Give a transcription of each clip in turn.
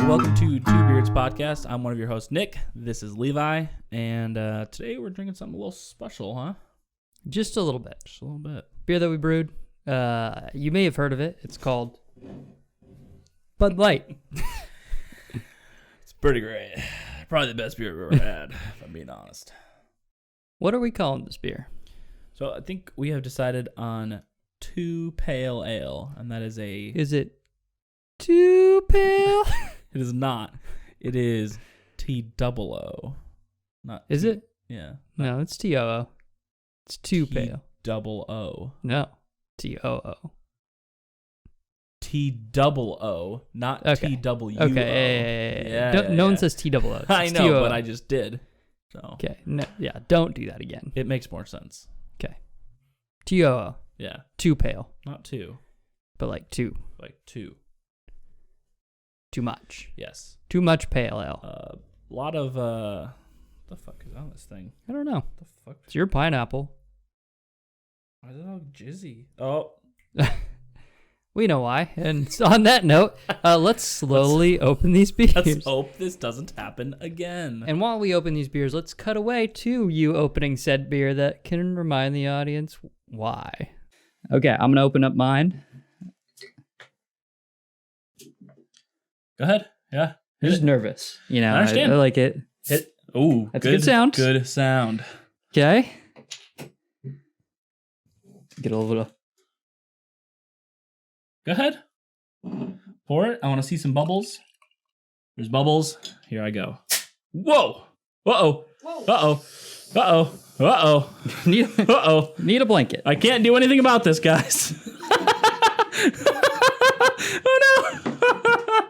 welcome to Two Beards Podcast. I'm one of your hosts, Nick. This is Levi, and today we're drinking something a little special, huh? Just a little bit. Just a little bit. Beer that we brewed. You may have heard of it. It's called Bud Light. It's pretty great. Probably the best beer I've ever had, if I'm being honest. What are we calling this beer? So I think we have decided on Two Pale Ale, and that is a... Is it too pale? It is not. It is T-double-O. Not Is T- it? Yeah. No, it's T-O-O. It's too pale. T-double-O. No, T-O-O. T-double-O, not Okay. T-W-O. Okay, Yeah, no one says T-double-O. I It's know, T-O-O. but I just did. So Okay, no, yeah, don't do that again. it makes more sense. Okay. T-O-O. Yeah. Too pale. Not two. But like two. Like two. Too much. Yes. Too much pale ale. A lot of what the fuck is on this thing? I don't know. What the fuck? It's your pineapple. Why is it all jizzy? Oh. We know why. And so on that note, let's slowly open these beers. Let's hope this doesn't happen again. And while we open these beers, let's cut away to you opening said beer that can remind the audience why. Okay, I'm going to open up mine. Go ahead. Yeah. I'm just nervous. You know, I understand. I like it. Hit. Ooh, That's a good sound. Good sound. Okay. Get a little. Go ahead. Pour it. I want to see some bubbles. There's bubbles. Here I go. Whoa. Uh-oh. Uh-oh. Uh-oh. Uh-oh. Need, Uh-oh. need a blanket. I can't do anything about this, guys. Oh, no.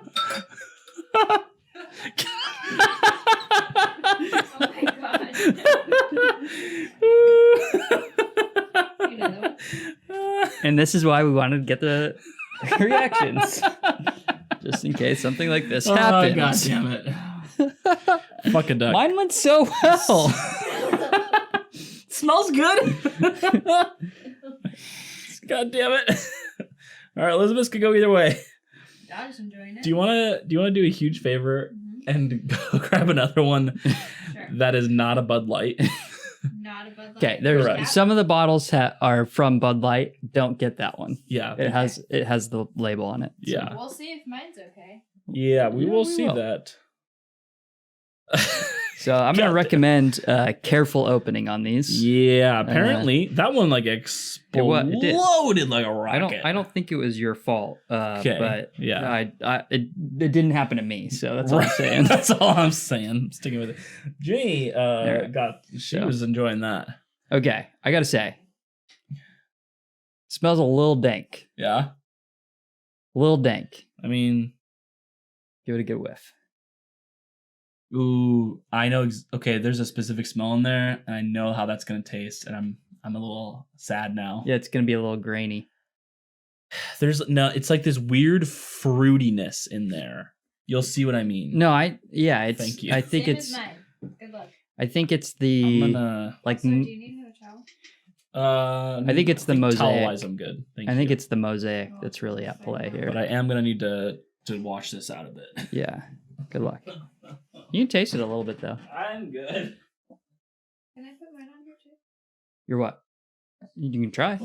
And this is why we wanted to get the reactions. Just in case something like this happens. Oh, God damn it. Fuck a duck. Mine went so well. Smells good. God damn it. All right, Elizabeth could go either way. I was enjoying it. Do you want to do a huge favor and go grab another one Sure. that is not a Bud Light? Not a Bud Light. Okay, there's Correct. some of the bottles are from Bud Light. Don't get that one. Yeah. It has the label on it. So. Yeah. We'll see if mine's okay. Yeah, we Yeah, will we see will. that. So I'm gonna recommend careful opening on these. Yeah, apparently that one like exploded it did. like a rocket. I don't think it was your fault. Okay, But yeah. it didn't happen to me. So that's all I'm saying. That's all I'm saying. I'm sticking with it. Jenny There. she So. was enjoying that. Okay, I gotta say, smells a little dank. Yeah. A little dank. I mean, Give it a good whiff. ooh, I know. Okay, there's a specific smell in there, and I know how that's gonna taste, and I'm a little sad now. Yeah, it's gonna be a little grainy. It's like this weird fruitiness in there. You'll see what I mean. No, it's. Thank you. I think Same it's. as mine. Good luck. I think it's I'm the gonna. like. So, do you need a towel? I think it's the mosaic. Towel-wise, I'm good. Thank I think you. it's the mosaic that's really at play here. But I am gonna need to wash this out a bit. Yeah. Good luck. You can taste it a little bit though. I'm good. Can I put mine on here too? You're what? You can try.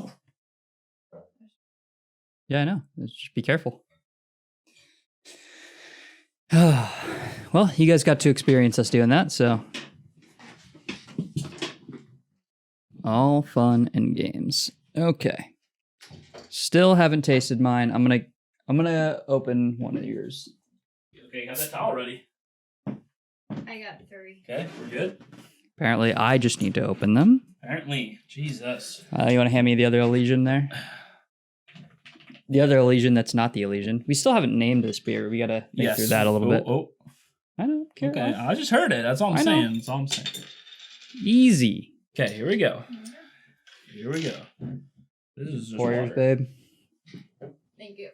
Yeah, I know. Just be careful. Well, you guys got to experience us doing that, so all fun and games. Okay. Still haven't tasted mine. I'm gonna open one of yours. Okay, got that towel ready. I got 3. Okay, we're good. Apparently, I just need to open them. Apparently, Jesus. You want to hand me the other Elysian there? The other Elysian that's not the Elysian. We still haven't named this beer. We gotta think through that a little bit. Oh, I don't care. okay. I just heard it. That's all I'm I know. saying. That's all I'm saying. Easy. Okay, here we go. Here we go. This is just Warriors, water. babe. Thank you.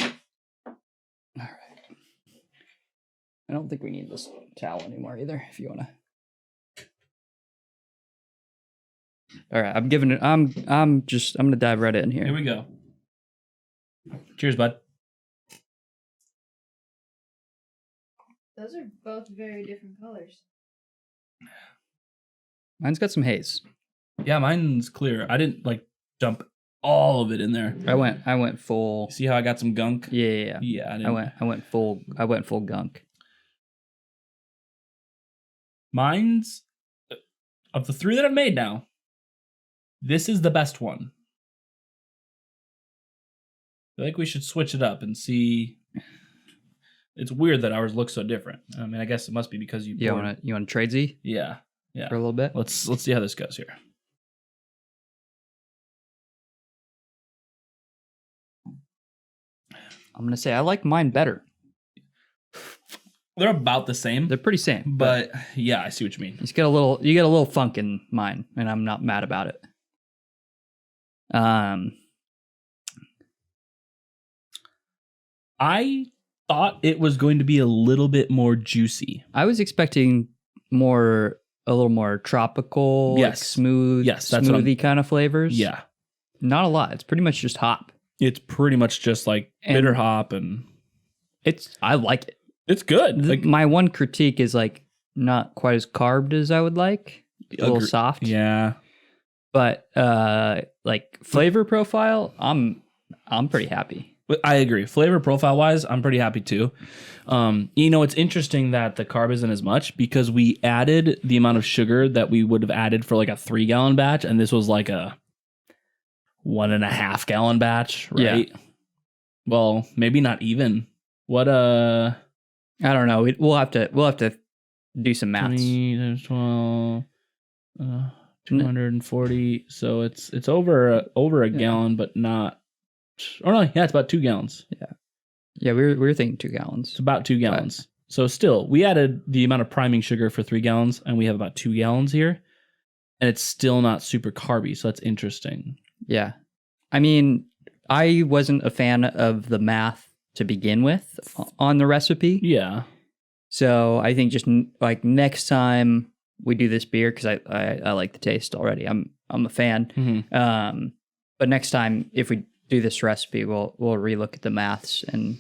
All right. I don't think we need this towel anymore either. If you wanna. All right, I'm giving it. I'm gonna dive right in Here here. we go. Cheers, bud. Those are both very different colors. Mine's got some haze. Yeah, mine's clear. I didn't like dump all of it in there. I went full. See how I got some gunk? Yeah. Yeah, I didn't. I went full gunk. Mine's of the 3 that I've made now. This is the best one. I feel like we should switch it up and see. It's weird that ours look so different. I mean, I guess it must be because you. You want to trade Z Yeah. for a little bit? Let's see how this goes here. I'm gonna say I like mine better. They're about the same. They're pretty same, but yeah, I see what you mean. you get a little funk in mine, and I'm not mad about it. I thought it was going to be a little bit more juicy. I was expecting a little more tropical, like Yes. smooth, Yes, that's what smoothie kind of flavors. Yeah. Not a lot. It's pretty much just hop. It's pretty much just like And- bitter hop, and I like it. it's good. Like, My one critique is like not quite as carved as I would like. A little soft. yeah. But like flavor profile, I'm pretty happy. But I agree. Flavor profile wise, I'm pretty happy too. It's interesting that the carb isn't as much because we added the amount of sugar that we would have added for like a 3-gallon batch, and this was like a 1.5 gallon batch, right? Yeah. Well, maybe not even. What I don't know. We'll have to do some maths. 20 times 12, 240. So it's over a gallon, but not. Oh no, yeah, it's about 2 gallons. Yeah, we were thinking 2 gallons. It's about 2 gallons. So still, we added the amount of priming sugar for 3 gallons, and we have about 2 gallons here, and it's still not super carby. So that's interesting. Yeah. I mean, I wasn't a fan of the math to begin with on the recipe. Yeah. So I think just like next time we do this beer, because I like the taste already. I'm a fan. Mm-hmm. But next time, if we do this recipe, we'll relook at the maths and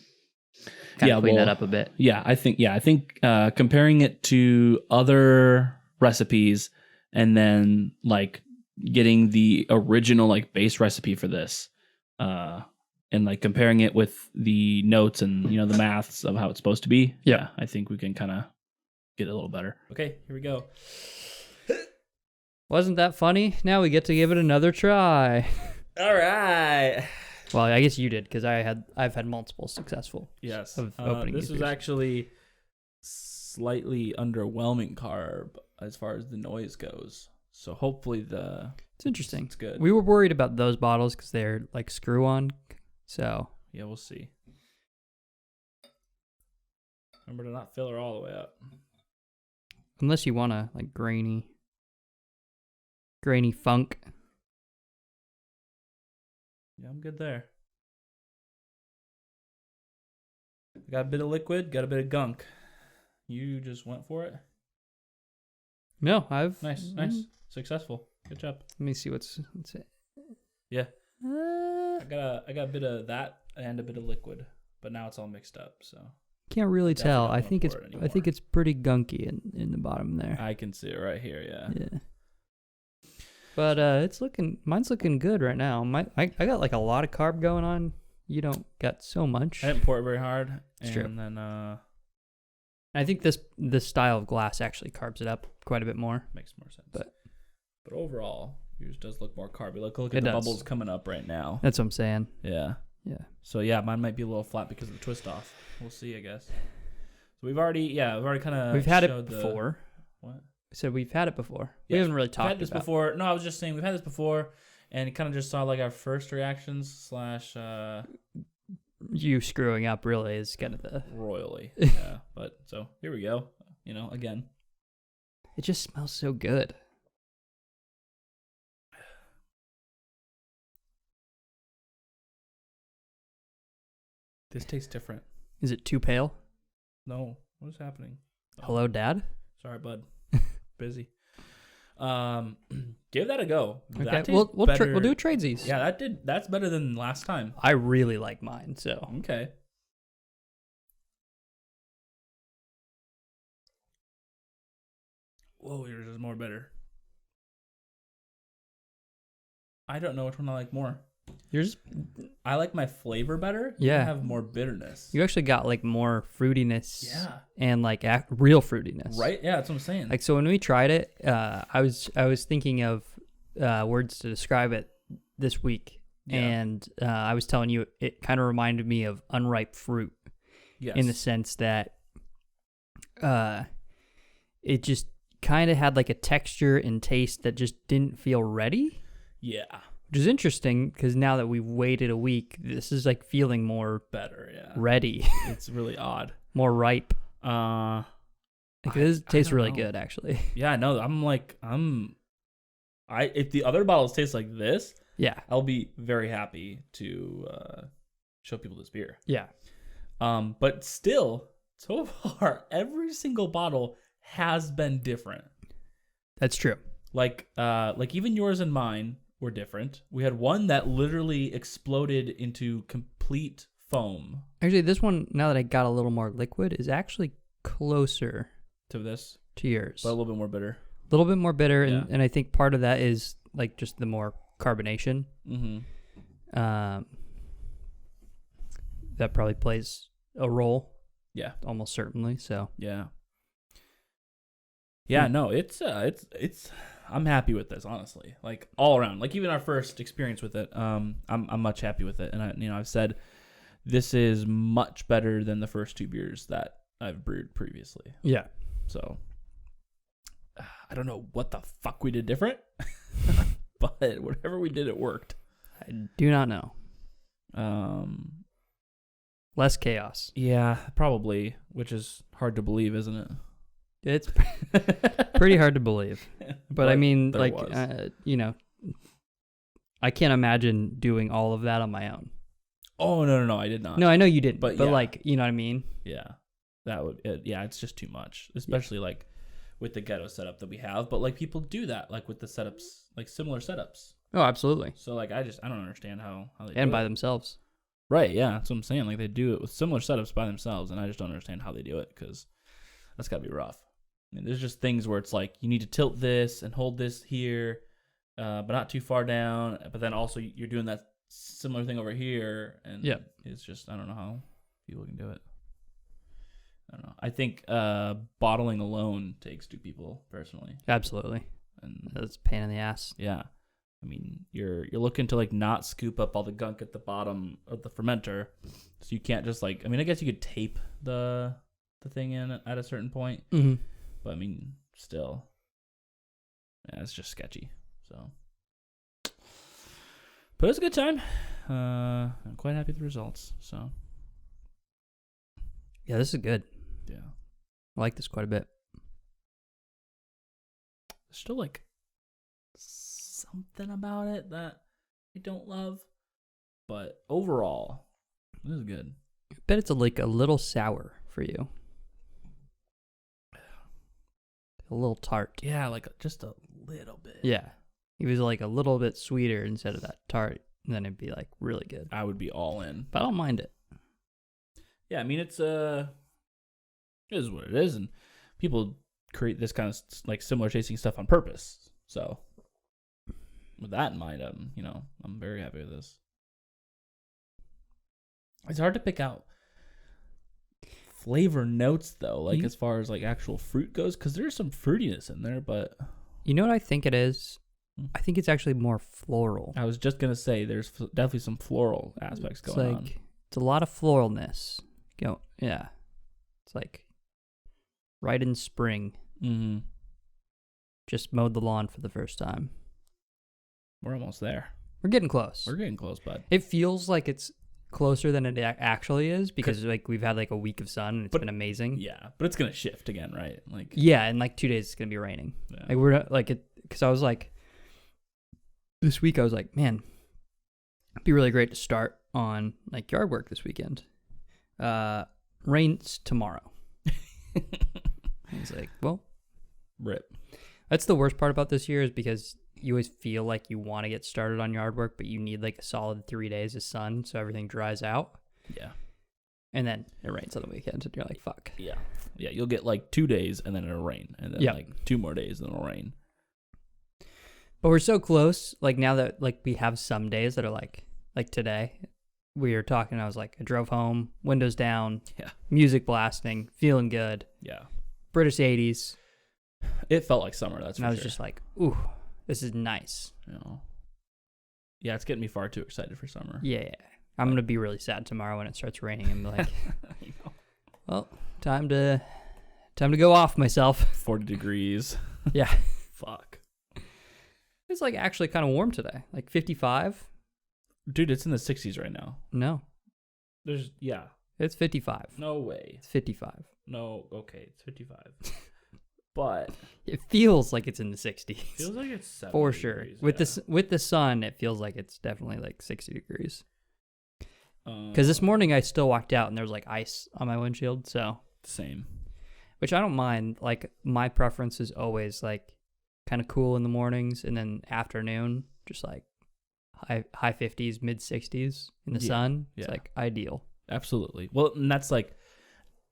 kind of clean that up a bit. Yeah, I think comparing it to other recipes and then like getting the original like base recipe for this, and like comparing it with the notes and the maths of how it's supposed to be. Yeah, I think we can kind of get it a little better. Okay, here we go. Wasn't that funny? Now we get to give it another try. All right. Well, I guess you did because I've had multiple successful. Yes. Of opening this these was beers. actually slightly underwhelming carb as far as the noise goes. So hopefully It's interesting. it's good. We were worried about those bottles because they're like screw on. So Yeah, we'll see. Remember to not fill her all the way up. unless you want a like grainy funk. Yeah, I'm good there. Got a bit of liquid, got a bit of gunk. You just went for it. No, I've Nice. Successful. Good job. Let me see what's it. Yeah. I got a bit of that and a bit of liquid, but now it's all mixed up, so Can't really Definitely tell. don't I wanna think pour it I anymore. think it's pretty gunky in the bottom there. I can see it right here, yeah. Yeah. But mine's looking good right now. I got like a lot of carb going on. You don't got so much. I didn't pour it very hard. It's and true. then I think this style of glass actually carbs it up quite a bit more. makes more sense. But overall, yours does look more carby. Look It at the does. bubbles coming up right now. That's what I'm saying. Yeah. Yeah. So yeah, mine might be a little flat because of the twist off. We'll see, I guess. So we've already kind of We've had it before. What? I said we've had it before. We Yes, haven't really We've talked had this about before. No, I was just saying we've had this before, and kind of just saw like our first reactions / you screwing up. Really is kind of the. royally. Yeah, but so here we go. Again. It just smells so good. This tastes different. Is it too pale? No, what is happening? Oh, Hello, Dad. sorry, bud. Busy. Give that a go. Okay, That tastes we'll better. do a tradesies. Yeah, that's better than last time. I really like mine. So Okay. Whoa, yours is more bitter. I don't know which one I like more. Yours, I like my flavor better. Yeah. I have more bitterness. you actually got like more fruitiness. Yeah. And like real fruitiness. Right? Yeah, that's what I'm saying. Like, so when we tried it, I was thinking of words to describe it this week, Yeah. and I was telling you it kind of reminded me of unripe fruit yes. in the sense that it just kind of had like a texture and taste that just didn't feel ready, Yeah. which is interesting because now that we've waited a week, this is like feeling more Better, yeah. ready, It's really odd. more ripe. Uh Like, this I tastes don't really know. good, actually. Yeah, no, if the other bottles taste like this, Yeah, I'll be very happy to show people this beer. yeah, But still, so far, every single bottle has been different. that's true. Like even yours and mine were different. We had one that literally exploded into complete foam Actually, this one, now that I got a little more liquid, is actually closer to this, to yours. but a little bit more bitter. A little bit more bitter, Yeah. and I think part of that is like just the more carbonation. Mm-hmm. That probably plays a role, Yeah. almost certainly. So Yeah. Yeah, no, it's I'm happy with this, honestly. Like all around. Like even our first experience with it, I'm much happy with it. And I've said this is much better than the first two beers that I've brewed previously. yeah, So I don't know what the fuck we did different, but whatever we did, it worked. I do not know. Less chaos. Yeah, probably, which is hard to believe, isn't it? It's pretty hard to believe, but I mean, there like, was. I can't imagine doing all of that on my own. Oh no, I did not. No, I know you didn't, But but yeah. like, you know what I mean? Yeah, that would. It's just too much, especially like with the ghetto setup that we have. But like people do that, like with the setups, like similar setups. Oh, absolutely. So like I don't understand how they And do by it. themselves. Right, yeah, that's what I'm saying. Like they do it with similar setups by themselves, and I just don't understand how they do it because that's gotta be rough. I mean, there's just things where it's like you need to tilt this and hold this here, but not too far down. But then also you're doing that similar thing over here, and Yeah. it's just I don't know how people can do it. I don't know. I think bottling alone takes two people personally, Absolutely. and That's a pain in the ass. yeah. I mean, you're looking to like not scoop up all the gunk at the bottom of the fermenter, so you can't just like. I mean, I guess you could tape the thing in at a certain point, Mm-hmm. but I mean, still, yeah, it's just sketchy. So, but it was a good time. I'm quite happy with the results. So, Yeah, this is good. yeah, I like this quite a bit. there's still like something about it that I don't love, but overall, this is good. I bet it's like a little sour for you. A little tart. Yeah, like just a little bit. Yeah. It was like a little bit sweeter instead of that tart. And then it'd be like really good. I would be all in. But I don't mind it. Yeah, I mean it is what it is, and people create this kind of like similar tasting stuff on purpose. So with that in mind, I'm very happy with this. It's hard to pick out flavor notes though, like as far as like actual fruit goes, because there's some fruitiness in there, but You know what I think it is? I think it's actually more floral. I was just gonna say there's definitely some floral aspects It's going like, on. it's a lot of floralness. Yeah. It's like right in spring. Mm-hmm. Just mowed the lawn for the first time. We're almost there. We're getting close. We're getting close, bud. It feels like it's closer than it actually is because like we've had like a week of sun and it's been amazing. Yeah, but it's gonna shift again, right? Like, Yeah, in like 2 days it's gonna be raining. yeah. Like we're not, like it because I was like this week I was like, man, it'd be really great to start on like yard work this weekend. Rains tomorrow. I was like, well, Rip. that's the worst part about this year is because you always feel like you want to get started on yard work, but you need like a solid 3 days of sun so everything dries out. Yeah. and then it rains on the weekends, and you're like, fuck. Yeah. Yeah, you'll get like 2 days and then it'll rain. And then Yep. like 2 more days and it'll rain. But we're so close. Like now that like we have some days that are like today, we were talking. I was like, I drove home, windows down, Yeah. music blasting, feeling good. Yeah. British 80s, It felt like summer, that's and for I was sure. just like, ooh, this is nice. You know. Yeah, it's getting me far too excited for summer. Yeah, I'm gonna be really sad tomorrow when it starts raining and be like, You know, well, time to go off myself. 40 degrees. Yeah, Fuck. it's like actually kind of warm today, like 55. Dude, it's in the 60s right now. No, Yeah. it's 55. No way. It's 55. No, okay, it's 55. But It feels like it's in the 60s. feels like it's 70 for sure. degrees, With the sun, it feels like it's definitely like 60 degrees. yeah. Because this morning I still walked out and there was like ice on my windshield. So, Same. which I don't mind. Like my preference is always like kind of cool in the mornings, and then afternoon just like high 50s, mid 60s in the Yeah, sun. It's yeah. like ideal. Absolutely. Well, and that's like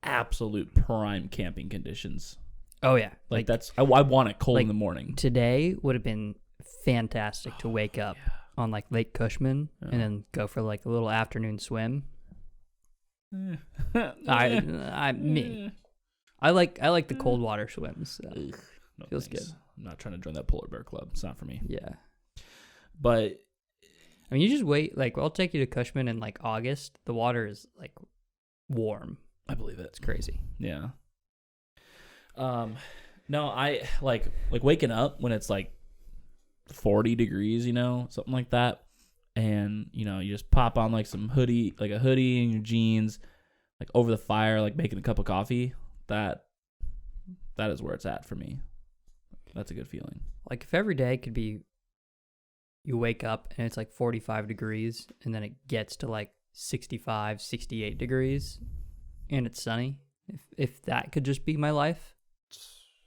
absolute prime camping conditions. Oh yeah, Like that's I want it cold like, in the morning. today would have been fantastic to wake up on like Lake Cushman Yeah. and then go for like a little afternoon swim. Me. I like the cold water swims. So. No, Feels thanks. good. I'm not trying to join that polar bear club. It's not for me. Yeah. But I mean, you just wait. Like, I'll take you to Cushman in like August. The water is like warm. I believe it. It's crazy. Yeah. No, I like waking up when it's like 40 degrees, you know, something like that. And, you know, you just pop on like a hoodie and your jeans, like over the fire, like making a cup of coffee. That is where it's at for me. That's a good feeling. Like, if every day could be you wake up and it's like 45 degrees and then it gets to like 65, 68 degrees and it's sunny, if that could just be my life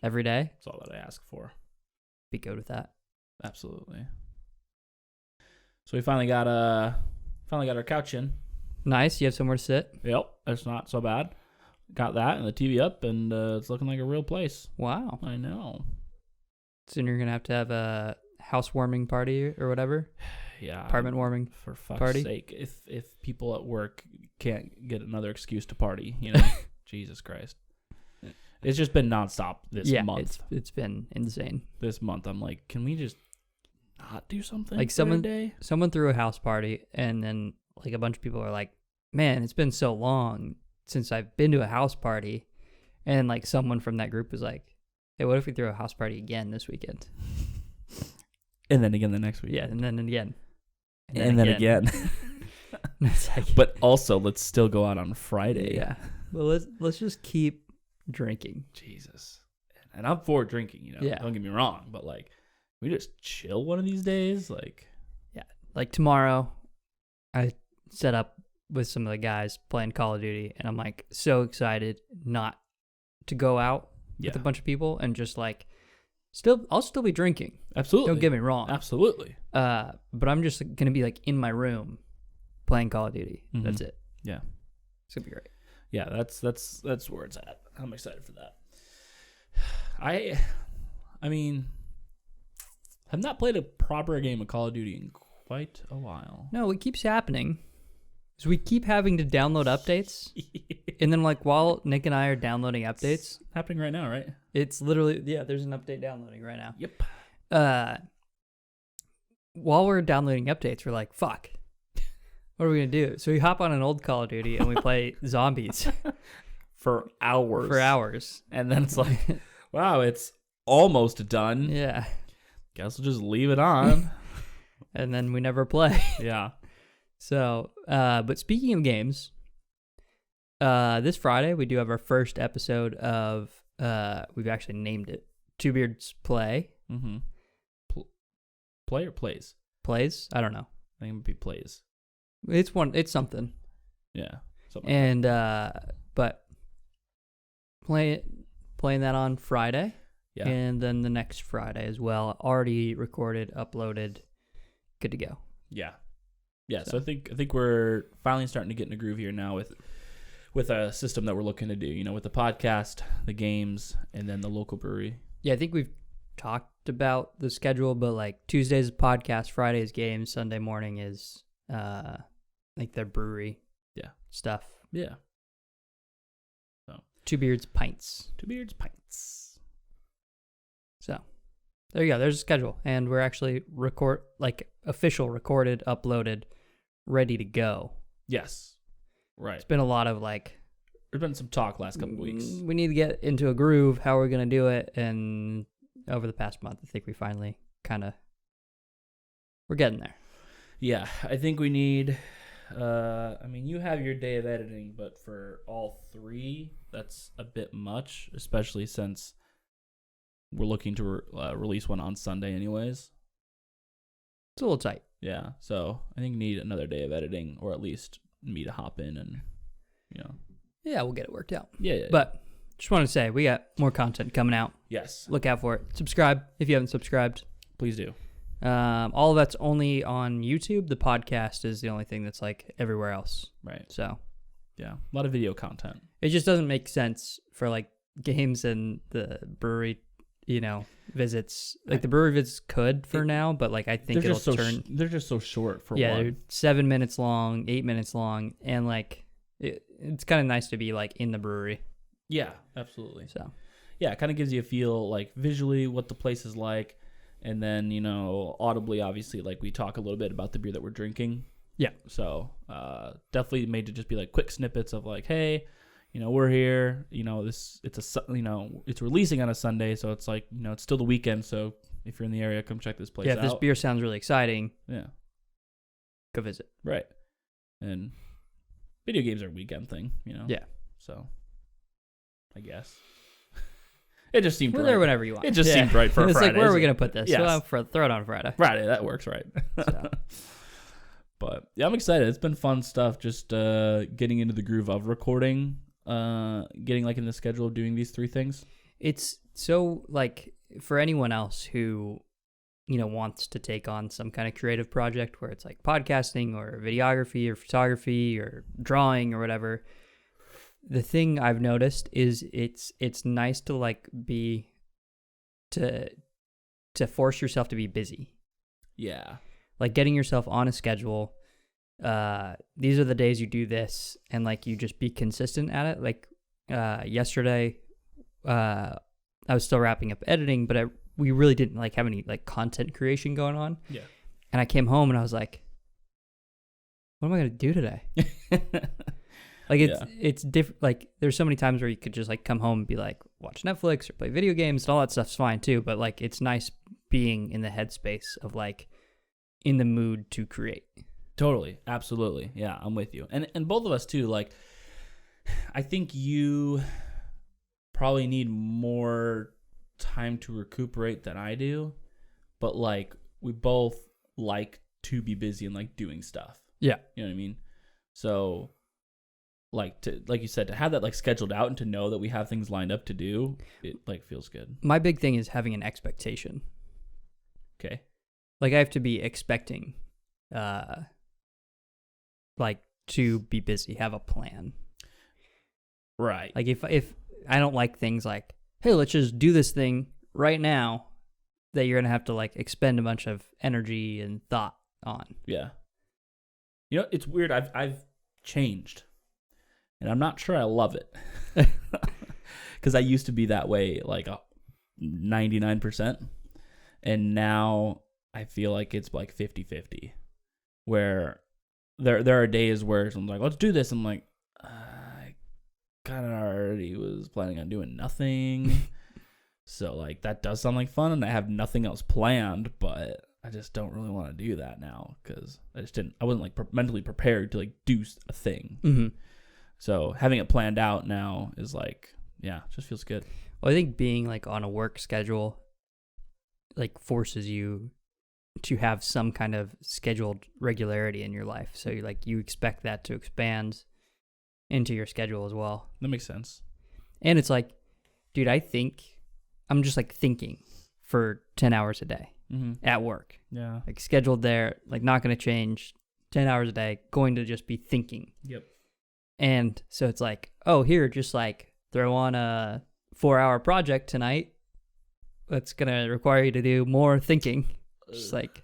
every day, That's all that I ask for. be good with that. Absolutely. So we finally got our couch in. Nice. You have somewhere to sit. Yep, that's not so bad. Got that and the TV up, and it's looking like a real place. Wow. I know. Soon you're going to have a housewarming party or whatever. Yeah. Apartment warming. For fuck's party? sake, if people at work can't get another excuse to party, you know, Jesus Christ. It's just been nonstop this month. It's been insane. This month, I'm like, can we just not do something? Like for a day? someone threw a house party, and then like a bunch of people are like, man, it's been so long since I've been to a house party. And like someone from that group was like, hey, what if we throw a house party again this weekend? And then again the next week. Yeah, and then again. And then again. It's like, But also, let's still go out on Friday. yeah. Well, let's just keep drinking. Jesus. And I'm for drinking, you know. Yeah. Don't get me wrong, but like, we just chill one of these days, like. Like tomorrow, I set up with some of the guys playing Call of Duty, and I'm like so excited not to go out with a bunch of people and just like I'll still be drinking. Absolutely. Don't get me wrong. Absolutely. But I'm just gonna be like in my room playing Call of Duty. Mhm. That's it. Yeah. It's gonna be great. Yeah, that's where it's at. I'm excited for that. I mean, I've not played a proper game of Call of Duty in quite a while. No, what keeps happening is we keep having to download updates, and then like while Nick and I are downloading updates, Happening right now, right? it's literally there's an update downloading right now. Yep. While we're downloading updates, we're like, fuck, what are we gonna do? So we hop on an old Call of Duty and we play zombies For hours. for hours. And then it's like, wow, it's almost done. Yeah, Guess we'll just leave it on. and then we never play. Yeah. So, but speaking of games, this Friday we do have our first episode of we've actually named it Two Beards Play. Mm-hmm. Play or plays? Plays? I don't know. I think it would be plays. It's something. Yeah. Something And but playing that on Friday. Yeah. And then the next Friday as well. Already recorded, uploaded, good to go. Yeah. Yeah, so I think we're finally starting to get in a groove here now with with a system that we're looking to do, you know, with the podcast, the games, and then the local brewery. Yeah, I think we've talked about the schedule, but like Tuesday's podcast, Friday's games, Sunday morning is like their brewery stuff. Yeah. Two Beards Pints. Two Beards Pints. So there you go. There's a schedule, and we're actually official recorded, uploaded, ready to go. Yes. Right. It's been a lot of like. There's been some talk last couple weeks. We need to get into a groove. How are we going to do it? And over the past month, I think we finally we're getting there. Yeah, I think we need. I mean, you have your day of editing, but for all three, that's a bit much, especially since we're looking to release one on Sunday anyways. It's a little tight. Yeah, so I think we need another day of editing, or at least me to hop in and, you know. Yeah, we'll get it worked out. Yeah. But just want to say, we got more content coming out. Yes. Look out for it. Subscribe if you haven't subscribed. Please do. All of that's only on YouTube. The podcast is the only thing that's like everywhere else. Right. So, yeah, a lot of video content. it just doesn't make sense for like games and the brewery, visits. Like the brewery visits could for now, but like I think it'll turn. They're just so short for Yeah, one. they're 7 minutes long, 8 minutes long, and like it's kind of nice to be like in the brewery. Yeah, absolutely. So yeah, it kind of gives you a feel like visually what the place is like. And then, audibly, obviously, like we talk a little bit about the beer that we're drinking. Yeah. So definitely made to just be like quick snippets of like, hey, we're here. It's releasing on a Sunday, so it's like, it's still the weekend. So if you're in the area, come check this place out. if this beer sounds really exciting, go visit. Right. And video games are a weekend thing, Yeah. So I guess. It just seemed We're right. there whenever you want. It just seemed right for it's Friday. like, where are we going to put this? Yes. Well, throw it on Friday. Friday, that works, right? So. But yeah, I'm excited. It's been fun stuff. Just getting into the groove of recording, getting like in the schedule of doing these three things. It's so like for anyone else who, wants to take on some kind of creative project where it's like podcasting or videography or photography or drawing or whatever. The thing I've noticed is it's nice to like to force yourself to be busy. Yeah. Like getting yourself on a schedule. These are the days you do this, and like you just be consistent at it. Like yesterday, I was still wrapping up editing, but we really didn't like have any like content creation going on. Yeah. And I came home and I was like, what am I gonna do today? Like it's different. Like there's so many times where you could just like come home and be like watch Netflix or play video games, and all that stuff's fine too. But like it's nice being in the headspace of like in the mood to create. Totally, absolutely. Yeah, I'm with you. And both of us too. Like, I think you probably need more time to recuperate than I do. But like we both like to be busy and like doing stuff. Yeah, you know what I mean. So. Like you said, to have that like scheduled out and to know that we have things lined up to do, it like feels good. My big thing is having an expectation. Okay. Like I have to be expecting, like to be busy, have a plan. Right. Like if I don't like things like, hey, let's just do this thing right now, that you're gonna have to like expend a bunch of energy and thought on. Yeah. It's weird. I've changed. And I'm not sure I love it. Because I used to be that way like 99%. And now I feel like it's like 50-50. Where there are days where I'm like, let's do this. I'm like, I kind of already was planning on doing nothing. So like that does sound like fun. And I have nothing else planned. But I just don't really want to do that now. Because I wasn't like mentally prepared to like do a thing. Mm-hmm. So having it planned out now is like, yeah, it just feels good. Well, I think being like on a work schedule like forces you to have some kind of scheduled regularity in your life. So you expect that to expand into your schedule as well. That makes sense. And it's like, dude, I think I'm just like thinking for 10 hours a day at work. Yeah. Like scheduled there, like not going to change, 10 hours a day, going to just be thinking. Yep. And so it's like, oh, here, just like throw on a 4-hour project tonight. That's going to require you to do more thinking. Just like,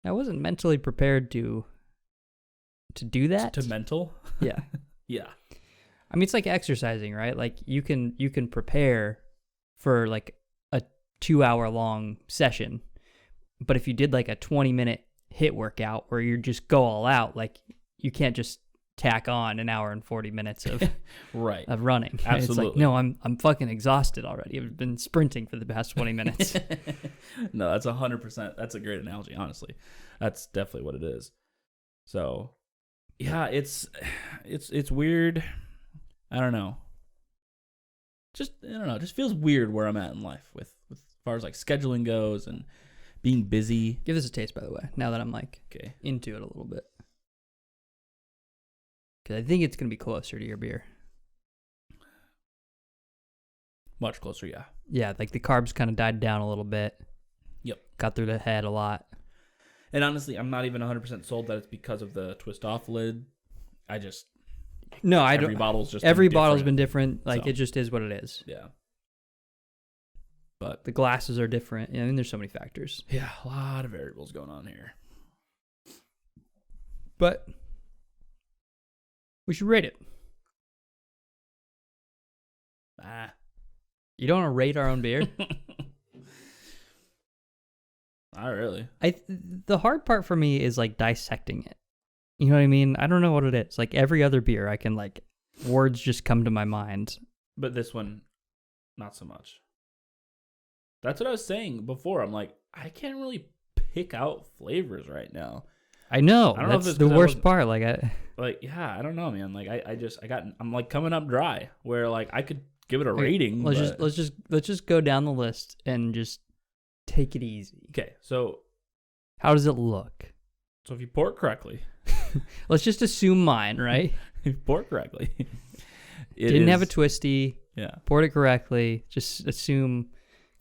I wasn't mentally prepared to do that. To mental? Yeah. Yeah. I mean, it's like exercising, right? Like you can prepare for like a 2-hour long session. But if you did like a 20-minute HIIT workout where you just go all out, like you can't just tack on an hour and 40 minutes of right. of running. Absolutely. It's like, no, I'm fucking exhausted already. I've been sprinting for the past 20 minutes. No, that's 100%. That's a great analogy, honestly. That's definitely what it is. So, yeah, it's weird. I don't know. I don't know. It just feels weird where I'm at in life with as far as like scheduling goes and being busy. Give this a taste, by the way, now that I'm like Okay. into it a little bit. Because I think it's going to be closer to your beer. Much closer, yeah. Yeah, like the carbs kind of died down a little bit. Yep. Got through the head a lot. And honestly, I'm not even 100% sold that it's because of the twist off lid. No, I every don't. bottle's just Every been bottle's different. been different. Like So. it just is what it is. Yeah. But The glasses are different. I mean, there's so many factors. yeah, a lot of variables going on here. But we should rate it. You don't want to rate our own beer? Not really. The hard part for me is like dissecting it. You know what I mean? I don't know what it is. Like every other beer, I can like words just come to my mind. But this one, not so much. That's what I was saying before. I'm like, I can't really pick out flavors right now. I know. I don't know if That's it's the 'cause I worst wasn't- part. Like Yeah, I don't know, man. Like I'm like coming up dry where like I could give it a rating. let's just go down the list and just take it easy. Okay, so How does it look? if you pour it correctly, Let's just assume mine, right? if you pour it correctly, it Didn't have a is- twisty. Yeah. Poured it correctly. Just assume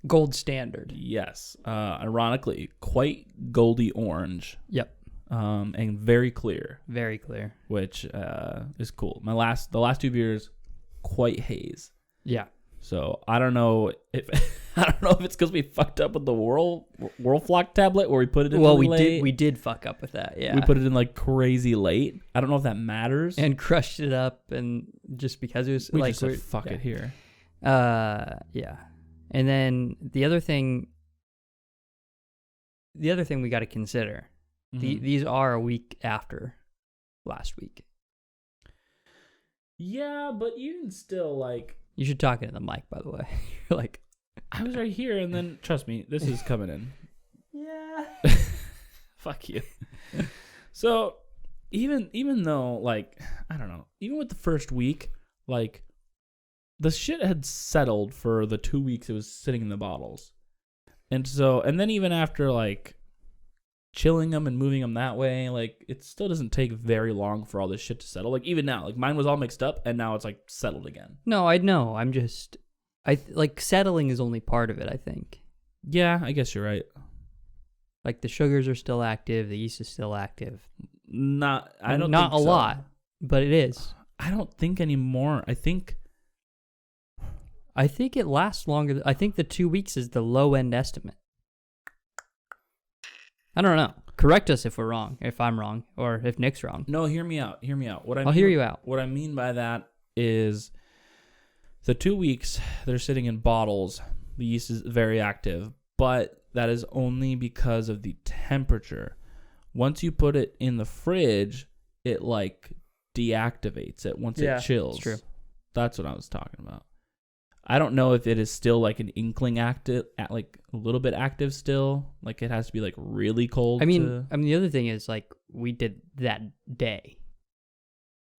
gold standard. Yes. Ironically, quite goldy orange. Yep. And very clear, Very clear. which is cool. The last two beers, quite haze. Yeah. So I don't know if it's because we fucked up with the Whirlflock tablet where we put it in. Well, really late. we did fuck up with that. Yeah. We put it in like crazy late. I don't know if that matters. and crushed it up, and just because it was we like just said, fuck it here. Yeah. And then the other thing we got to consider. Mhm. These are a week after last week. Yeah, but even still, like You should talk into the mic, by the way. You're like, I was right here, and then trust me, this is coming in. yeah. Fuck you. So even though like I don't know, even with the first week, like the shit had settled for the 2 weeks it was sitting in the bottles, and then even after like chilling them and moving them that way, like it still doesn't take very long for all this shit to settle. Like even now, like mine was all mixed up, and now it's like settled again. No, I know. I'm just, like settling is only part of it. I think. Yeah, I guess you're right. Like the sugars are still active, the yeast is still active. Not I don't not think a so. lot, but it is. I don't think anymore. I think it lasts longer. I think the 2 weeks is the low end estimate. I don't know. Correct us if we're wrong, if I'm wrong, or if Nick's wrong. no. Hear me out. I'll hear you out. What I mean by that is the 2 weeks they're sitting in bottles. The yeast is very active, but that is only because of the temperature. Once you put it in the fridge, it like deactivates it once it chills. It's true. That's what I was talking about. I don't know if it is still like an inkling active, like a little bit active still. Like it has to be like really cold. I mean, the other thing is like we did that day,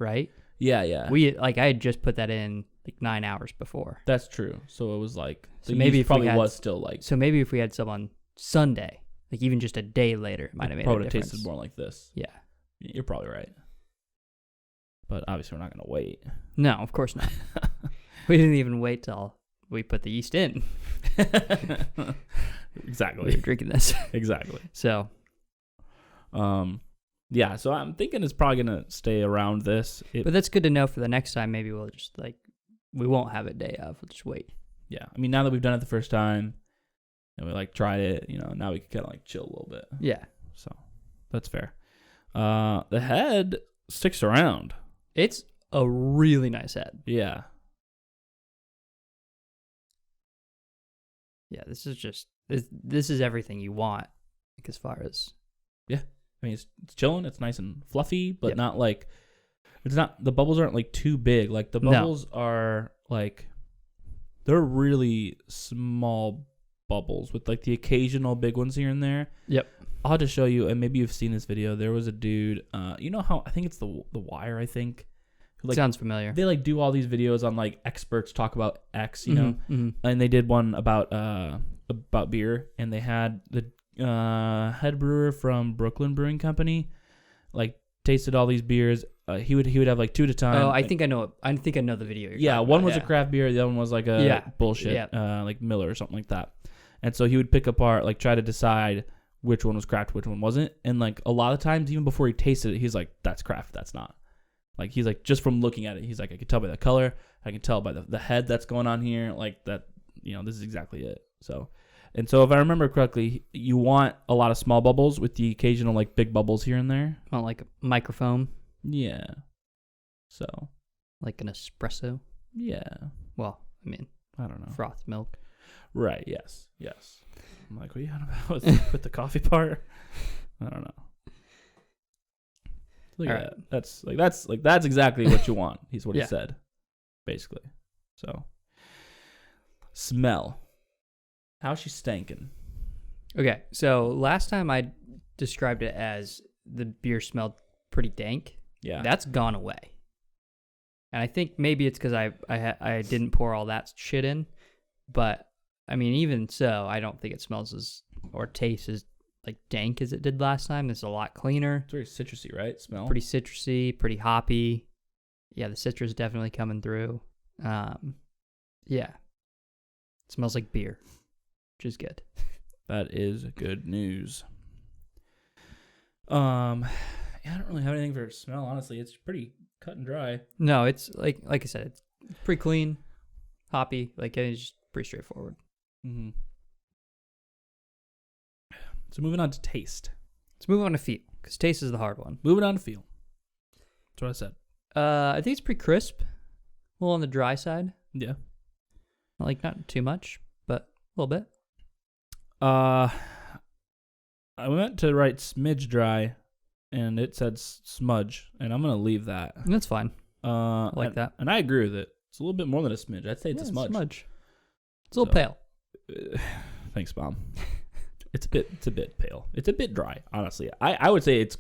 right? yeah. I had just put that in like 9 hours before. That's true. So it was like So the maybe yeast if we probably had- was still like So maybe if we had some on Sunday, like even just a day later, it might have made a probably difference. tasted more like this. Yeah. You're probably right. But obviously we're not gonna wait. No, of course not. We didn't even wait till we put the yeast in. We were Exactly. drinking this. Exactly. So, Yeah, so I'm thinking it's probably gonna stay around this. But that's good to know for the next time. Maybe we'll just we won't have it day of. We'll just wait. Yeah, I mean, now that we've done it the first time and we tried it, now we can kind of chill a little bit. Yeah. So that's fair. The head sticks around. It's a really nice head. Yeah. Yeah, this is everything you want, as far as. I mean, it's chilling. It's nice and fluffy, but Yep. not it's not, the bubbles aren't too big. The No. bubbles are they're really small bubbles with the occasional big ones here and there. Yep. I'll have to show you, and maybe you've seen this video. There was a dude, you know how, I think it's the Wire, I think. Who, Sounds familiar. They do all these videos on experts talk about X, you know, Mhm. and they did one about beer, and they had the head brewer from Brooklyn Brewing Company, tasted all these beers. He would have two at a time. Oh, I think I know it. I think I know the video. You're Yeah, talking one about, was a craft beer, the other one was a bullshit, Miller or something like that. And so he would pick apart, try to decide which one was craft, which one wasn't. And a lot of times, even before he tasted it, he's like, "That's craft, that's not." He's just from looking at it, he's like, "I can tell by the color, I can tell by the head that's going on here, that, this is exactly it." So, and so if I remember correctly, you want a lot of small bubbles with the occasional big bubbles here and there. Well, like a microfoam, Yeah. So. like an espresso. Yeah. Well, I mean, I don't know. froth milk. Right. Yes. I'm like, what are you on about with the coffee part? I don't know. Look at that. That's exactly what you want. He's what Yeah. he said, basically. So, smell. How's she stankin'? Okay, so last time I described it as the beer smelled pretty dank. Yeah. That's gone away. And I think maybe it's because I didn't pour all that shit in. But, I mean, even so, I don't think it smells or tastes as dank as it did last time. It's a lot cleaner. It's very citrusy, right? Smell. Pretty citrusy, pretty hoppy. Yeah, the citrus definitely coming through. Yeah. It smells like beer, which is good. That is good news. Yeah, I don't really have anything for smell, honestly. It's pretty cut and dry. No, it's like I said, it's pretty clean, hoppy. It's just pretty straightforward. Mm-hmm. So moving on to taste. Let's move on to feel, because taste is the hard one. Moving on to feel. That's what I said. I think it's pretty crisp, a little on the dry side. Yeah. Not too much, but a little bit. I meant to write smidge dry, and it said smudge, and I'm gonna leave that. That's fine. I like that. And I agree with it. It's a little bit more than a smidge. I'd say it's a smudge. It's a little pale. Thanks, Mom. It's a bit pale. It's a bit dry, honestly. I would say it's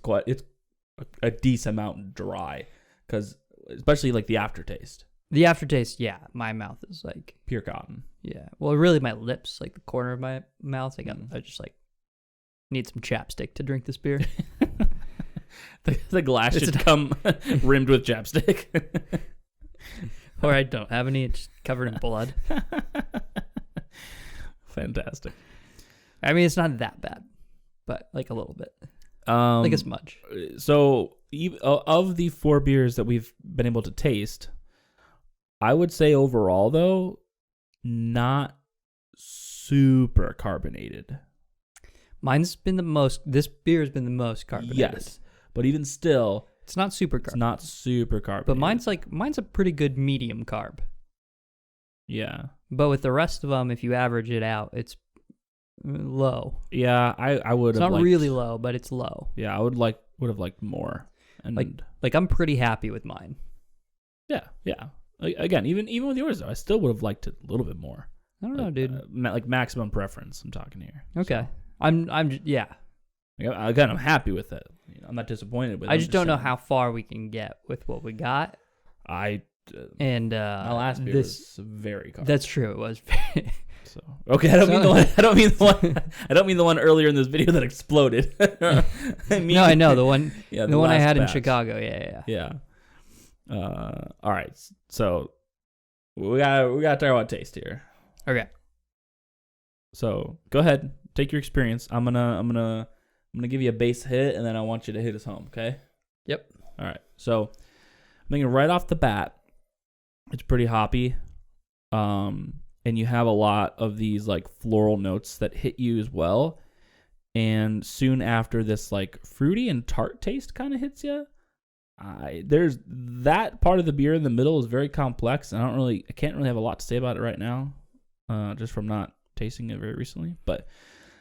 a decent amount dry, because especially the aftertaste. The aftertaste, yeah, my mouth is Pure cotton. yeah. Well, really, my lips, the corner of my mouth. I just need some chapstick to drink this beer. the glass should come rimmed with chapstick. Or I don't have any. It's just covered in blood. Fantastic. I mean, it's not that bad, but a little bit. A a smudge. So, of the 4 beers that we've been able to taste, I would say overall, though, not super carbonated. Mine's been the most. This beer has been the most carbonated. Yes, but even still, it's not super it's carb. not super carbonated. But mine's a pretty good medium carb. Yeah. But with the rest of them, if you average it out, it's low. Yeah, I would It's have not really low, but it's low. Yeah, I would have liked more. And I'm pretty happy with mine. Yeah. Again, even with yours though, I still would have liked it a little bit more. I don't know, dude. Maximum preference. I'm talking here. Okay. So, I'm yeah. Again, I'm happy with it. I'm not disappointed with it. I just don't know how far we can get with what we got. My last beer was very carb. That's true. It was. So okay, I don't mean the one. I don't mean the one. I don't mean the one earlier in this video that exploded. No, I know the one. Yeah, the one I had batch. in Chicago. Yeah. Yeah. All right. So we gotta talk about taste here. Okay. So go ahead, take your experience. I'm gonna I'm gonna give you a base hit, and then I want you to hit us home. Okay. Yep. All right. So I'm thinking right off the bat, it's pretty hoppy, and you have a lot of these like floral notes that hit you as well. And soon after, this like fruity and tart taste kind of hits you. There's that part of the beer in the middle is very complex, and I can't really have a lot to say about it right now, just from not tasting it very recently. But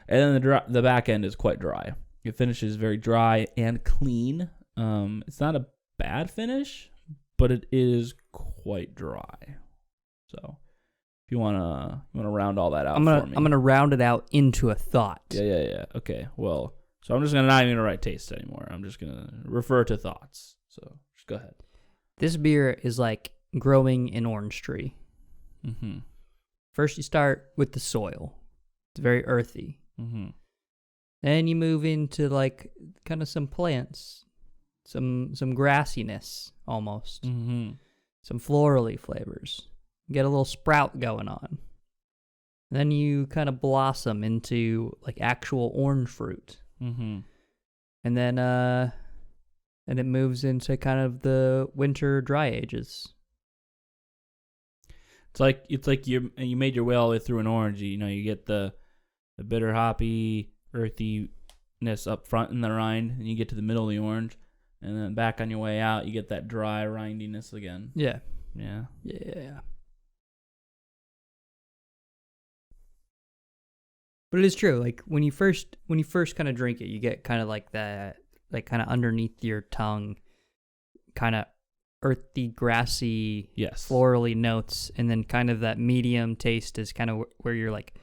and then the back end is quite dry. It finishes very dry and clean. It's not a bad finish, but it is quite dry. So if you wanna round all that out for me, I'm gonna round it out into a thought. Yeah. Okay. Well, so I'm just not even gonna write taste anymore. I'm just gonna refer to thoughts. So just go ahead. This beer is like growing an orange tree. Mm-hmm. First, you start with the soil. It's very earthy. Mm-hmm. Then you move into like kind of some plants, some grassiness almost, Mm-hmm. some florally flavors. You get a little sprout going on. Then you kind of blossom into like actual orange fruit. Mm-hmm. And then and it moves into kind of the winter dry ages. It's like you made your way all the way through an orange. You know, you get the bitter hoppy earthiness up front in the rind, and you get to the middle of the orange, and then back on your way out, you get that dry rindiness again. Yeah. Yeah. Yeah. But it is true. Like when you first kind of drink it, you get kind of like that, like kind of underneath your tongue, kind of earthy, grassy, Yes. florally notes, and then kind of that medium taste is kind of where you're like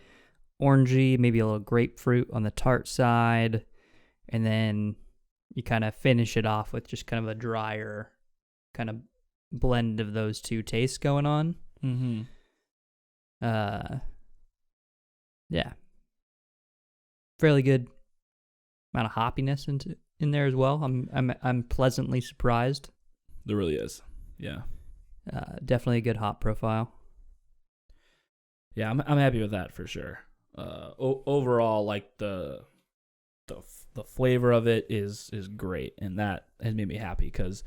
orangey, maybe a little grapefruit on the tart side, and then you kind of finish it off with just kind of a drier kind of blend of those two tastes going on. Mm-hmm. Yeah. Fairly good amount of hoppiness in there as well. I'm pleasantly surprised. There really is. Yeah. Definitely a good hop profile. Yeah, I'm happy with that for sure. Overall, like the flavor of it is great, and that has made me happy because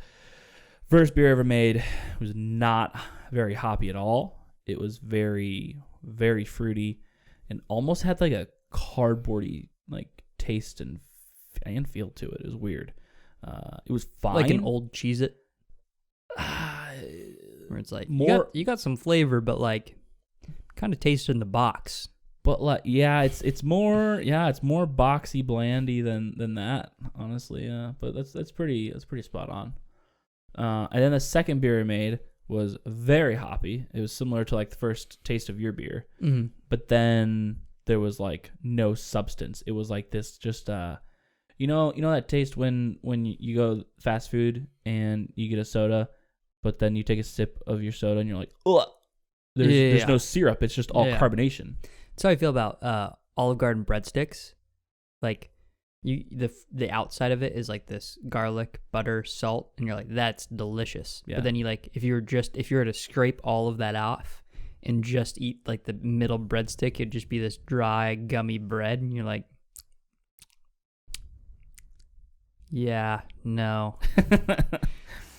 first beer I ever made was not very hoppy at all. It was very, very fruity, and almost had like a cardboardy like taste and feel to it. It was weird. It was fine, Like an old Cheez-It, where it's like more. you got some flavor, but like kind of taste in the box. But like, yeah, it's more boxy, blandy than that, honestly. Yeah, but that's pretty spot on. And then the second beer I made was very hoppy. It was similar to like the first taste of your beer, Mm-hmm. but then there was like no substance. It was like this just you know that taste when you go fast food and you get a soda, but then you take a sip of your soda and you're like, ugh. There's no syrup. It's just all carbonation. That's how I feel about Olive Garden breadsticks. Like the outside of it is like this garlic, butter, salt, and you're like, that's delicious. Yeah. But then you like if you were to scrape all of that off and just eat like the middle breadstick, it'd just be this dry, gummy bread, and you're like, yeah, no.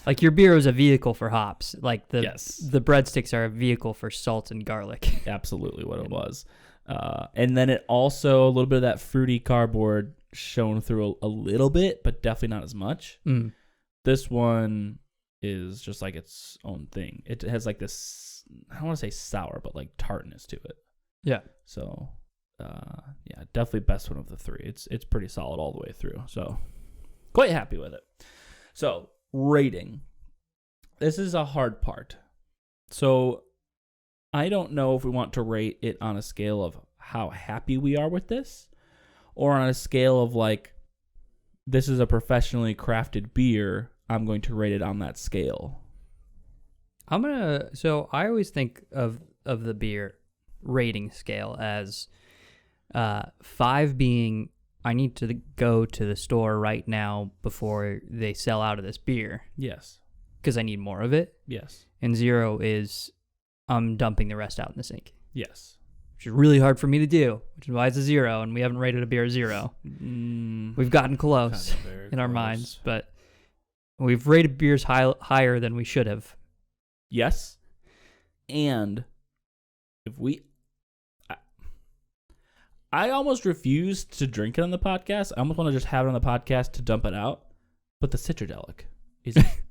Like your beer is a vehicle for hops. Like the breadsticks are a vehicle for salt and garlic. Absolutely what it was. And then it also, a little bit of that fruity cardboard shown through a little bit, but definitely not as much. Mm. This one is just like its own thing. It has like this, I don't want to say sour, but like tartness to it. Yeah. So, yeah, definitely best one of the three. It's pretty solid all the way through. So, quite happy with it. So, rating. This is a hard part. So, I don't know if we want to rate it on a scale of how happy we are with this, or on a scale of like, this is a professionally crafted beer. I'm going to rate it on that scale. So I always think of the beer rating scale as 5 being I need to go to the store right now before they sell out of this beer Yes. because I need more of it. Yes. And 0 is I'm dumping the rest out in the sink. Yes. which is really hard for me to do, which is why it's a 0, and we haven't rated a beer a 0. We've gotten close in our minds, but we've rated beers higher than we should have. Yes. And if I almost refuse to drink it on the podcast. I almost want to just have it on the podcast to dump it out. But the Citradelic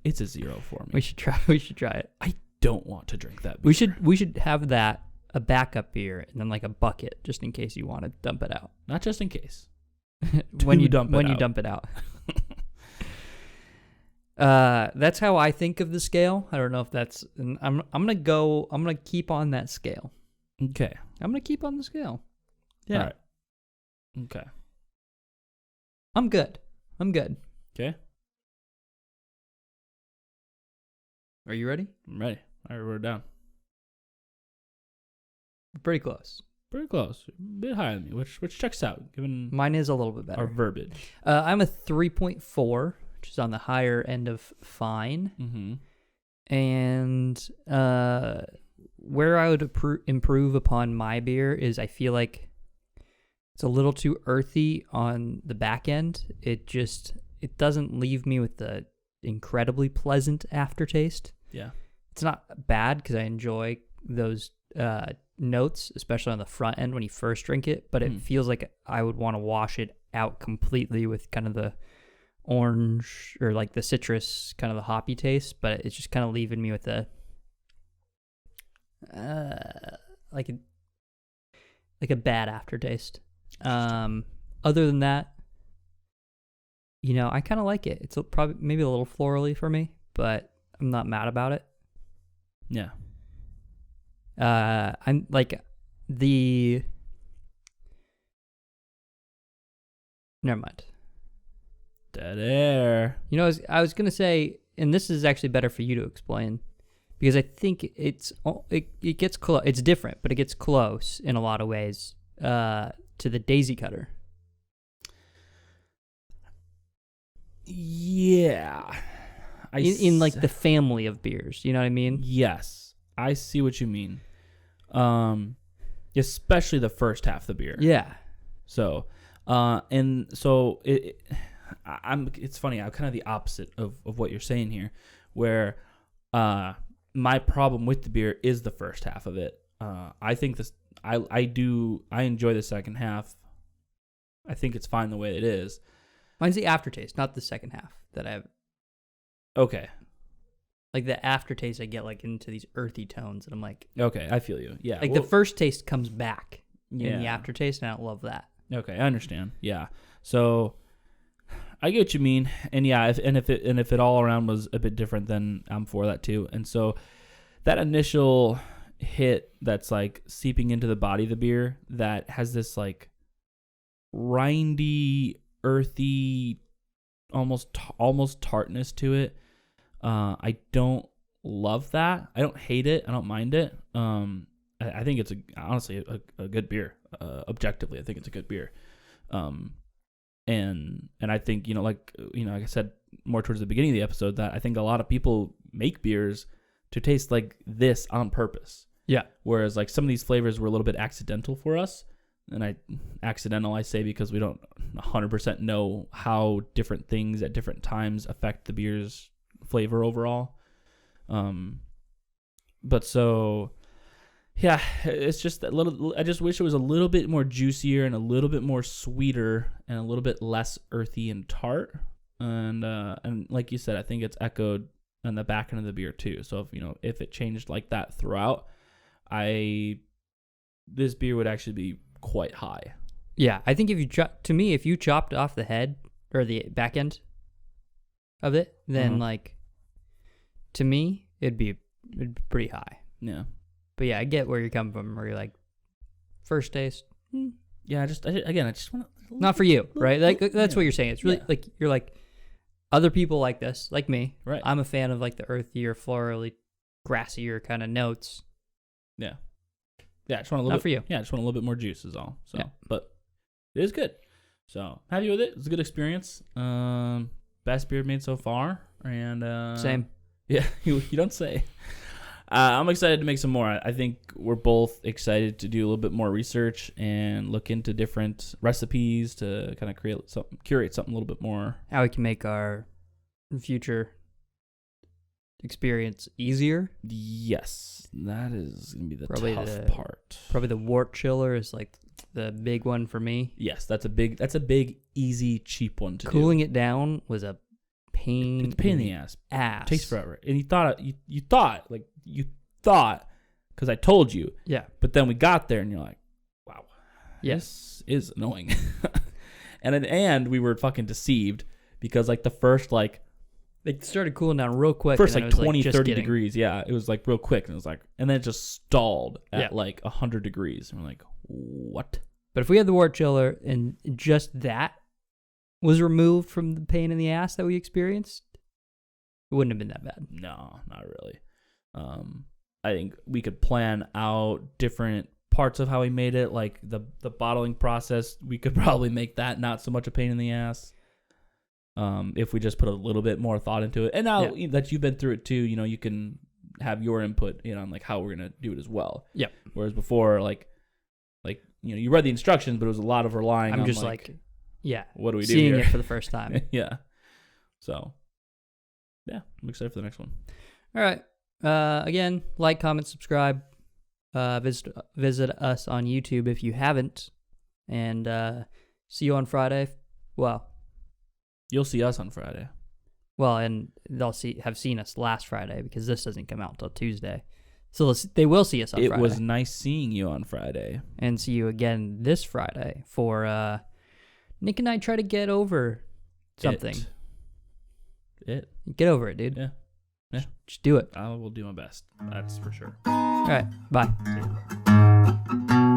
it's a 0 for me. We should try it. I don't want to drink that beer. We should have that, a backup beer, and then like a bucket just in case you want to dump it out. Not just in case. when you dump it out. That's how I think of the scale. I don't know if that's. I'm gonna keep on that scale. Okay. I'm gonna keep on the scale. Yeah. All right. Okay. I'm good. Okay. Are you ready? I'm ready. I wrote it down. Pretty close. Pretty close. A bit higher than me, which checks out given Mine is a little bit better. our verbiage. I'm a 3.4, which is on the higher end of fine. Mm-hmm. And where I would improve upon my beer is I feel like it's a little too earthy on the back end. It doesn't leave me with the incredibly pleasant aftertaste. Yeah. It's not bad because I enjoy those notes, especially on the front end when you first drink it, but it feels like I would want to wash it out completely with kind of the orange or like the citrus, kind of the hoppy taste, but it's just kind of leaving me with a like a bad aftertaste. Other than that, I kind of like it. It's probably maybe a little florally for me, but I'm not mad about it. Yeah. I'm like never mind. Dead air. I was gonna say, and this is actually better for you to explain, because I think it gets close. It's different, but it gets close in a lot of ways to the Daisy Cutter. Yeah. In like the family of beers, you know what I mean? Yes, I see what you mean. Especially the first half of the beer. Yeah. So, it's funny. I'm kind of the opposite of what you're saying here, where my problem with the beer is the first half of it. I think I enjoy the second half. I think it's fine the way it is. Mine's the aftertaste, not the second half that I have. Okay. Like the aftertaste, I get like into these earthy tones, and I'm like, okay, I feel you. Yeah. Like the first taste comes back in the Yeah. aftertaste, and I don't love that. Okay, I understand. Yeah. So I get what you mean, and yeah, if it all around was a bit different, then I'm for that too. And so that initial hit that's like seeping into the body of the beer that has this like rindy, earthy, almost tartness to it. I don't love that. I don't hate it. I don't mind it. I think it's honestly a good beer. Objectively, I think it's a good beer. And I think, like I said more towards the beginning of the episode, that I think a lot of people make beers to taste like this on purpose. Yeah. Whereas like some of these flavors were a little bit accidental for us. And I say because we don't 100% know how different things at different times affect the beer's flavor overall. But so, yeah, it's just a little. I just wish it was a little bit more juicier and a little bit more sweeter and a little bit less earthy and tart. And like you said, I think it's echoed on the back end of the beer too. So if it changed like that throughout, this beer would actually be quite high. Yeah, I think if you chopped off the head or the back end of it, then like to me it'd be pretty high. Yeah. But yeah, I get where you're coming from. Where you're like, first taste, Yeah, I just want to. not for you, right? Like that's what you're saying. It's really like you're like other people like this, like me. Right. I'm a fan of like the earthier, florally, grassier kind of notes. Yeah. Yeah, I just want a little Not bit for you. Yeah, I just want a little bit more juice is all. So, Yeah. But it is good. So, happy with it. It's a good experience. Best beer made so far. And Same. Yeah, you don't say. I'm excited to make some more. I think we're both excited to do a little bit more research and look into different recipes to kind of curate something a little bit more. How we can make our future experience easier. Yes, that is gonna be the Probably tough part. Probably the wart chiller is like the big one for me. Yes, that's a big, easy, cheap one to Cooling do. it down was a pain. It's a pain in the ass. Ass. Takes forever. And you thought because I told you, Yeah. but then we got there and you're like, wow, Yes. this is annoying. and we were fucking deceived because like the first like It started cooling down real quick. first and like then it was 20, just 30 getting- degrees. Yeah, it was like real quick. And it was like, and then it just stalled at Yeah. like 100 degrees. And we're like, what? But if we had the wart chiller and just that was removed from the pain in the ass that we experienced, it wouldn't have been that bad. No, not really. I think we could plan out different parts of how we made it, like the bottling process. We could probably make that not so much a pain in the ass. If we just put a little bit more thought into it. And now that you've been through it too, you can have your input, on like how we're gonna do it as well. Yep. Whereas before, like you read the instructions, but it was a lot of relying on I'm just like, what do we do seeing here? it for the first time. Yeah. So, yeah, I'm excited for the next one. All right. Again, like, comment, subscribe. Visit us on YouTube if you haven't. And see you on Friday. Well, You'll see us on Friday. and they'll have seen us last Friday because this doesn't come out until Tuesday. So they will see us on It Friday. was nice seeing you on Friday. And see you again this Friday for Nick and I try to get over something. It. Get over it, dude. Yeah. Just do it. I will do my best. That's for sure. All right. Bye. See you.